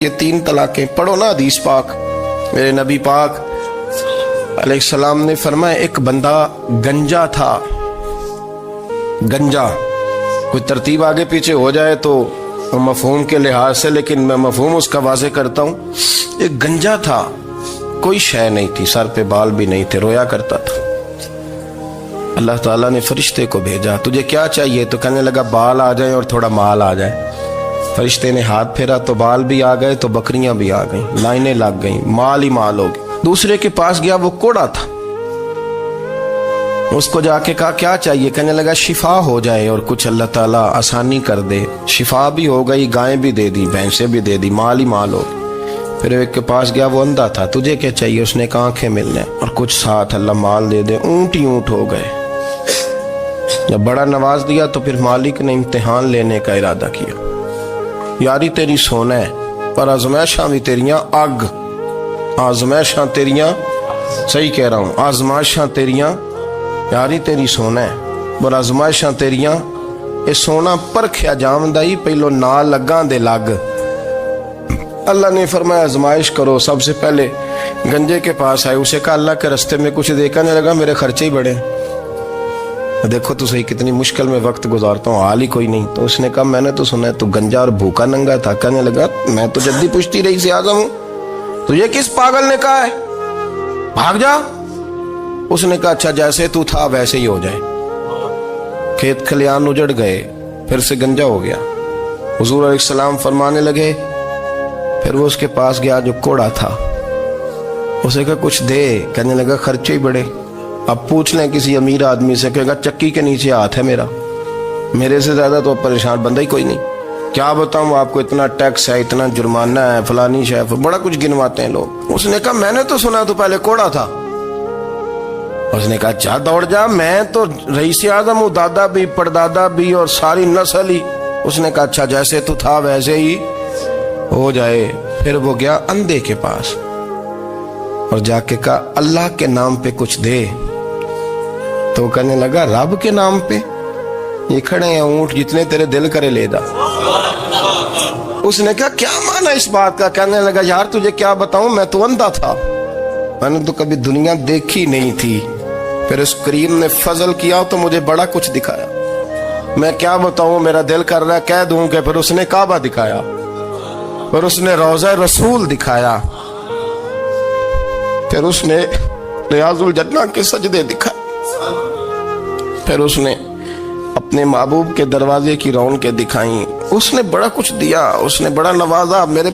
یہ 3 طلاقیں پڑھو نا حدیث پاک. میرے نبی پاک علیہ السلام نے فرمایا ایک بندہ گنجا تھا. گنجا کوئی ترتیب آگے پیچھے ہو جائے تو مفہوم کے لحاظ سے، لیکن میں مفہوم اس کا واضح کرتا ہوں. ایک گنجا تھا، کوئی شے نہیں تھی، سر پہ بال بھی نہیں تھے، رویا کرتا تھا. اللہ تعالیٰ نے فرشتے کو بھیجا، تجھے کیا چاہیے؟ تو کہنے لگا بال آ جائیں اور تھوڑا مال آ جائے. فرشتے نے ہاتھ پھیرا تو بال بھی آ گئے تو بکریاں بھی آ گئیں، لائنیں لگ گئیں، مال ہی مال ہو گئے. دوسرے کے پاس گیا، وہ کوڑا تھا. اس کو جا کے کہا کیا چاہیے؟ کہنے لگا شفا ہو جائے اور کچھ اللہ تعالیٰ آسانی کر دے. شفا بھی ہو گئی، گائیں بھی دے دی، بھینسیں بھی دے دی، مال ہی مال ہو گئے. پھر ایک کے پاس گیا، وہ اندھا تھا. تجھے کیا چاہیے؟ اس نے کہا آنکھیں ملنے اور کچھ ساتھ اللہ مال دے دے. اونٹ ہی اونٹ ہو گئے. جب بڑا نواز دیا تو پھر مالک نے امتحان لینے کا ارادہ کیا. یاری تیری سونا ہے پر آزمائشاں بھی تیریاں اگ. آزمائشاں تیریاں، صحیح کہہ رہا ہوں، آزمائشاں تیریاں. یاری تیری سونا ہے پر آزمائشاں تیریاں. اے سونا پرکھیا جامدائی پہلو نہ لگاں دے لگ. اللہ نے فرمایا آزمائش کرو. سب سے پہلے گنجے کے پاس آئے، اسے کہا اللہ کے رستے میں کچھ دیکھنے لگا، میرے خرچے ہی بڑے. دیکھو تو صحیح کتنی مشکل میں وقت گزارتا ہوں، حال ہی کوئی نہیں. تو اس نے کہا میں نے تو سنا ہے تو گنجا اور بھوکا ننگا تھا. کہنے لگا میں تو جدی پشتی رئیس اعظم ہوں، تجھے کس پاگل نے کہا ہے بھاگ جا؟ اس نے کہا اچھا جیسے تو تھا ویسے ہی ہو جائے. کھیت کھلیان اجڑ گئے، پھر سے گنجا ہو گیا. حضور علیہ السلام فرمانے لگے. پھر وہ اس کے پاس گیا جو کوڑا تھا، اسے کہا کچھ دے. کہنے لگا خرچے ہی بڑے. اب پوچھ لیں کسی امیر آدمی سے، کہے گا چکی کے نیچے ہاتھ ہے میرا، میرے سے زیادہ تو پریشان بندہ ہی کوئی نہیں. کیا بتاؤں آپ کو، اتنا ٹیکس ہے، اتنا جرمانہ ہے، فلانی شے، بڑا کچھ گنواتے ہیں لوگ. اس نے کہا میں نے تو سنا تو پہلے کوڑا تھا. اس نے کہا اچھا دوڑ جا، میں تو رئیس اعظم ہوں، دادا بھی پردادا بھی اور ساری نسل ہی. اس نے کہا اچھا جیسے تو تھا ویسے ہی ہو جائے. پھر وہ گیا اندھے کے پاس اور جا کے کہا اللہ کے نام پہ کچھ دے. تو کہنے لگا رب کے نام پہ؟ یہ کھڑے ہیں اونٹ، جتنے تیرے دل کرے لے جا. اس نے کہا کیا معنی اس بات کا؟ کہنے لگا یار تجھے کیا بتاؤں، میں تو اندھا تھا، میں نے تو کبھی دنیا دیکھی نہیں تھی. پھر اس کریم نے فضل کیا تو مجھے بڑا کچھ دکھایا. میں کیا بتاؤں، میرا دل کر رہا ہے کہہ دوں کہ پھر اس نے کعبہ دکھایا، پھر اس نے روضہ رسول دکھایا، پھر اس نے ریاض الجنہ کے سجدے دکھائے، پھر اس نے اپنے محبوب کے دروازے کی رونقیں دکھائیں. اس نے بڑا کچھ دیا، اس نے بڑا نوازا. میرے